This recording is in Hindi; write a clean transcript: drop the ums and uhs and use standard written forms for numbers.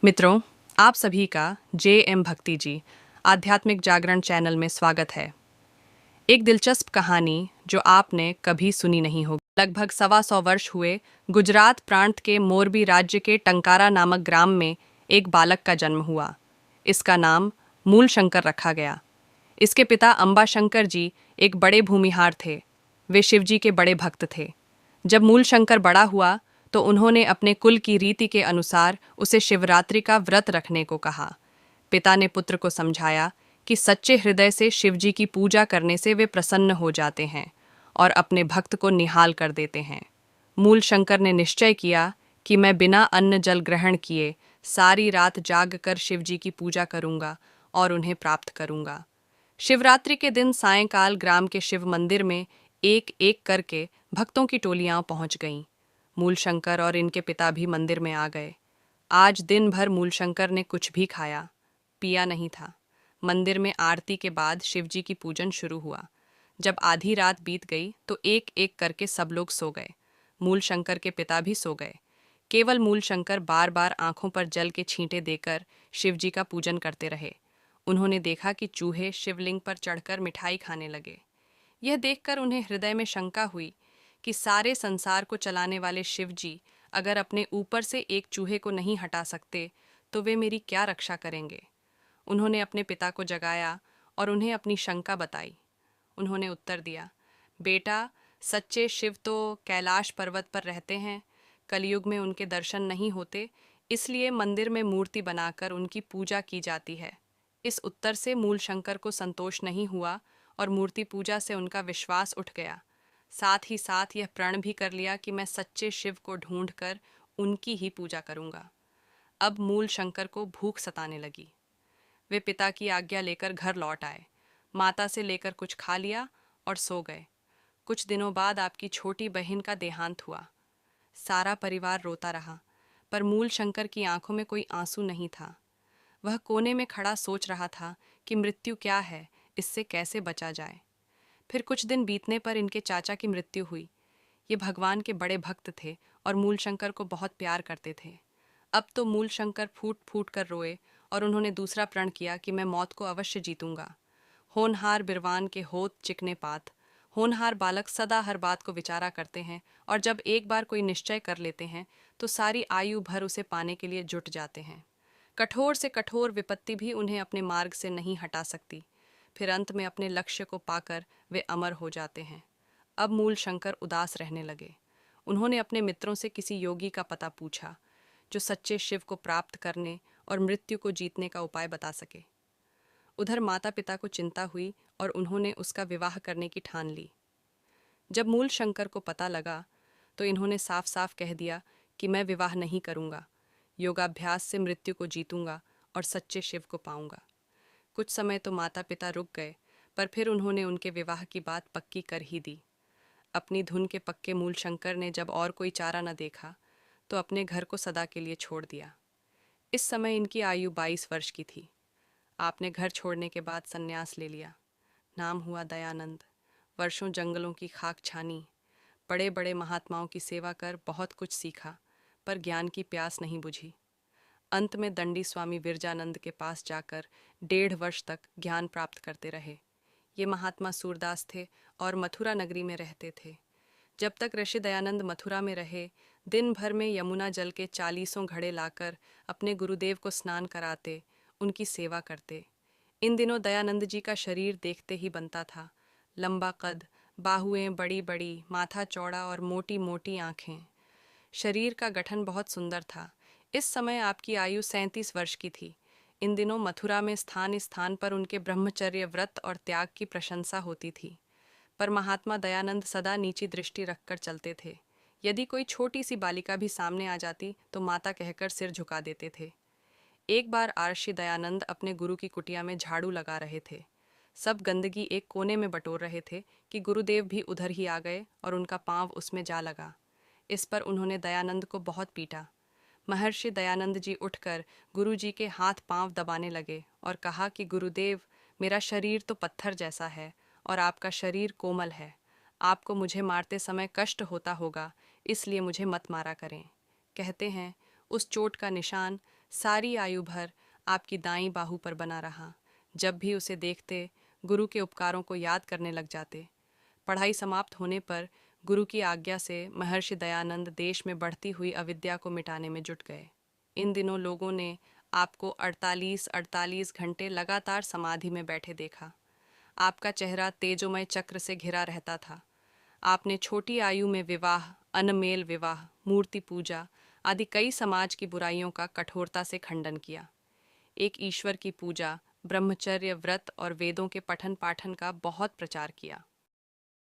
मित्रों, आप सभी का जे.एम. भक्ति जी आध्यात्मिक जागरण चैनल में स्वागत है। एक दिलचस्प कहानी जो आपने कभी सुनी नहीं होगी। लगभग 125 वर्ष हुए गुजरात प्रांत के मोरबी राज्य के टंकारा नामक ग्राम में एक बालक का जन्म हुआ। इसका नाम मूल शंकर रखा गया। इसके पिता अंबा शंकर जी एक बड़े भूमिहार थे। वे शिवजी के बड़े भक्त थे। जब मूल शंकर बड़ा हुआ तो उन्होंने अपने कुल की रीति के अनुसार उसे शिवरात्रि का व्रत रखने को कहा। पिता ने पुत्र को समझाया कि सच्चे हृदय से शिवजी की पूजा करने से वे प्रसन्न हो जाते हैं और अपने भक्त को निहाल कर देते हैं। मूल शंकर ने निश्चय किया कि मैं बिना अन्न जल ग्रहण किए सारी रात जाग कर शिवजी की पूजा करूंगा और उन्हें प्राप्त करूंगा। शिवरात्रि के दिन सायंकाल ग्राम के शिव मंदिर में एक एक करके भक्तों की टोलियां पहुंच गईं। मूलशंकर और इनके पिता भी मंदिर में आ गए। आज दिन भर मूलशंकर ने कुछ भी खाया पिया नहीं था। मंदिर में आरती के बाद शिवजी की पूजन शुरू हुआ। जब आधी रात बीत गई तो एक एक करके सब लोग सो गए। मूलशंकर के पिता भी सो गए। केवल मूलशंकर बार बार आंखों पर जल के छींटे देकर शिवजी का पूजन करते रहे। उन्होंने देखा कि चूहे शिवलिंग पर चढ़कर मिठाई खाने लगे। यह देखकर उन्हें हृदय में शंका हुई कि सारे संसार को चलाने वाले शिवजी अगर अपने ऊपर से एक चूहे को नहीं हटा सकते तो वे मेरी क्या रक्षा करेंगे। उन्होंने अपने पिता को जगाया और उन्हें अपनी शंका बताई। उन्होंने उत्तर दिया, बेटा, सच्चे शिव तो कैलाश पर्वत पर रहते हैं। कलयुग में उनके दर्शन नहीं होते, इसलिए मंदिर में मूर्ति बनाकर उनकी पूजा की जाती है। इस उत्तर से मूल शंकर को संतोष नहीं हुआ और मूर्ति पूजा से उनका विश्वास उठ गया। साथ ही साथ यह प्रण भी कर लिया कि मैं सच्चे शिव को ढूंढकर उनकी ही पूजा करूंगा। अब मूल शंकर को भूख सताने लगी। वे पिता की आज्ञा लेकर घर लौट आए। माता से लेकर कुछ खा लिया और सो गए। कुछ दिनों बाद आपकी छोटी बहन का देहांत हुआ। सारा परिवार रोता रहा, पर मूल शंकर की आंखों में कोई आंसू नहीं था। वह कोने में खड़ा सोच रहा था कि मृत्यु क्या है, इससे कैसे बचा जाए। फिर कुछ दिन बीतने पर इनके चाचा की मृत्यु हुई। ये भगवान के बड़े भक्त थे और मूलशंकर को बहुत प्यार करते थे। अब तो मूलशंकर फूट फूट कर रोए और उन्होंने दूसरा प्रण किया कि मैं मौत को अवश्य जीतूंगा। होनहार बिरवान के होत चिकने पात। होनहार बालक सदा हर बात को विचारा करते हैं और जब एक बार कोई निश्चय कर लेते हैं तो सारी आयु भर उसे पाने के लिए जुट जाते हैं। कठोर से कठोर विपत्ति भी उन्हें अपने मार्ग से नहीं हटा सकती। फिर अंत में अपने लक्ष्य को पाकर वे अमर हो जाते हैं। अब मूल शंकर उदास रहने लगे। उन्होंने अपने मित्रों से किसी योगी का पता पूछा जो सच्चे शिव को प्राप्त करने और मृत्यु को जीतने का उपाय बता सके। उधर माता पिता को चिंता हुई और उन्होंने उसका विवाह करने की ठान ली। जब मूल शंकर को पता लगा तो इन्होंने साफ साफ कह दिया कि मैं विवाह नहीं करूंगा। योगाभ्यास से मृत्यु को जीतूंगा और सच्चे शिव को पाऊंगा। कुछ समय तो माता पिता रुक गए, पर फिर उन्होंने उनके विवाह की बात पक्की कर ही दी। अपनी धुन के पक्के मूल शंकर ने जब और कोई चारा न देखा तो अपने घर को सदा के लिए छोड़ दिया। इस समय इनकी आयु 22 वर्ष की थी। आपने घर छोड़ने के बाद संन्यास ले लिया। नाम हुआ दयानंद। वर्षों जंगलों की खाक छानी, बड़े बड़े महात्माओं की सेवा कर बहुत कुछ सीखा, पर ज्ञान की प्यास नहीं बुझी। अंत में दंडी स्वामी विरजानंद के पास जाकर 1.5 वर्ष तक ज्ञान प्राप्त करते रहे। ये महात्मा सूरदास थे और मथुरा नगरी में रहते थे। जब तक ऋषि दयानंद मथुरा में रहे, दिन भर में यमुना जल के 40 घड़े लाकर अपने गुरुदेव को स्नान कराते, उनकी सेवा करते। इन दिनों दयानंद जी का शरीर देखते ही बनता था। लंबा कद, बाहुएं बड़ी बड़ी, माथा चौड़ा और मोटी मोटी आँखें। शरीर का गठन बहुत सुंदर था। इस समय आपकी आयु 37 वर्ष की थी। इन दिनों मथुरा में स्थान स्थान पर उनके ब्रह्मचर्य व्रत और त्याग की प्रशंसा होती थी। पर महात्मा दयानंद सदा नीची दृष्टि रखकर चलते थे। यदि कोई छोटी सी बालिका भी सामने आ जाती तो माता कहकर सिर झुका देते थे। एक बार आर्षि दयानंद अपने गुरु की कुटिया में झाड़ू लगा रहे थे। सब गंदगी एक कोने में बटोर रहे थे कि गुरुदेव भी उधर ही आ गए और उनका पांव उसमें जा लगा। इस पर उन्होंने दयानंद को बहुत पीटा। महर्षि दयानंद जी उठकर गुरु जी के हाथ पांव दबाने लगे और कहा कि गुरुदेव, मेरा शरीर तो पत्थर जैसा है और आपका शरीर कोमल है। आपको मुझे मारते समय कष्ट होता होगा, इसलिए मुझे मत मारा करें। कहते हैं उस चोट का निशान सारी आयु भर आपकी दाईं बाहु पर बना रहा। जब भी उसे देखते, गुरु के उपकारों को याद करने लग जाते। पढ़ाई समाप्त होने पर गुरु की आज्ञा से महर्षि दयानंद देश में बढ़ती हुई अविद्या को मिटाने में जुट गए। इन दिनों लोगों ने आपको 48-48 घंटे लगातार समाधि में बैठे देखा। आपका चेहरा तेजोमय चक्र से घिरा रहता था। आपने छोटी आयु में विवाह, अनमेल विवाह, मूर्ति पूजा आदि कई समाज की बुराइयों का कठोरता से खंडन किया। एक ईश्वर की पूजा, ब्रह्मचर्य व्रत और वेदों के पठन पाठन का बहुत प्रचार किया।